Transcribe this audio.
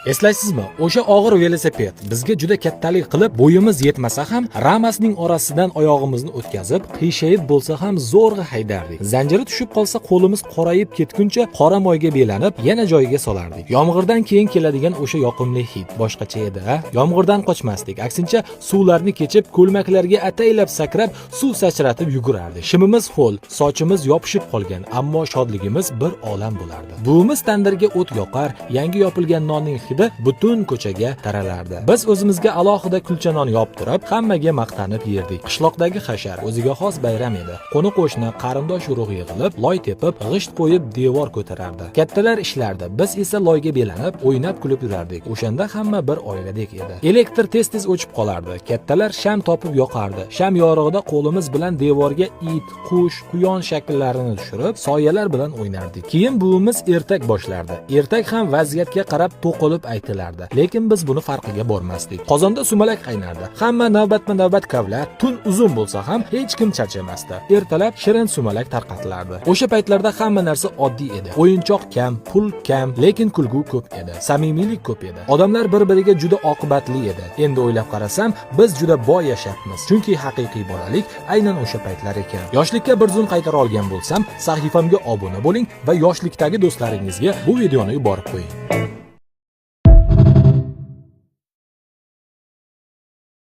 Eslaysizmi? O'sha og'ir velosiped bizga juda kattalik qilib, bo'yimiz yetmasa ham, ramasning orasidan oyog'imizni o'tkazib, qiyshayib bo'lsa ham zo'rg'a haydardik. Zanjiri tushib qolsa, qo'limiz qorayib ketguncha qora moyga belanib, yana joyiga solardik. Yomg'irdan keyin keladigan o'sha yoqimli hid boshqacha edi, ha? Yomg'irdan qochmasdik. Aksincha, suvlarni kechib, ko'lmaklarga ataylab sakrab, suv sachratib yugurardik. Shimimiz ho'l, sochimiz yopishib qolgan, ammo shodligimiz bir olam bo'lardi. Buvimiz tandirga o't yoqar, yangi yopilgan nonning hidi butun ko'chaga taralardi. Biz o'zimizga alohida kulcha non yoptirib, hammaga maqtanib yerdik. Qishloqdagi hashar o'ziga xos bayram edi. Qo'ni-qo'shni, qarindosh urug' yig'ilib, loy tepib, g'isht qo'yib devor ko'tarardi. Kattalar ishlardi, biz esa loyga belanib, o'ynab kulib yurardik. O'shanda hamma bir oiladek edi. Elektr tez-tez o'chib qolardi. Kattalar sham topib yoqardi. Sham yorug'ida qo'limiz bilan devorga it, qush, quyon shakllarini tushirib, soyalar bilan o'ynardik. Keyin buvimiz ertak boshlardi. Ertak ham vaziyatga qarab to'qilib aytilardi. Lekin biz buni farqiga bormasdik. Qozonda sumalak qaynardi. Hamma navbatma-navbat kavlar, tun uzun bo'lsa ham hech kim charchamasdi. Ertalab shirin sumalak tarqatilardi. O'sha paytlarda hamma narsa oddiy edi. O'yinchoq kam, pul kam, lekin kulgu ko'p edi. Samimiylik ko'p edi. Odamlar bir-biriga juda oqibatli edi. Endi o'ylab qarasam, biz juda boy yashayapmiz. Chunki haqiqiy bolalik aynan o'sha paytlar ekan. Yoshlikka bir zum qaytara olgan bo'lsam, sahifamga obuna bo'ling va yoshlikdagi do'stlaringizga bu videoni yuborib qo'ying.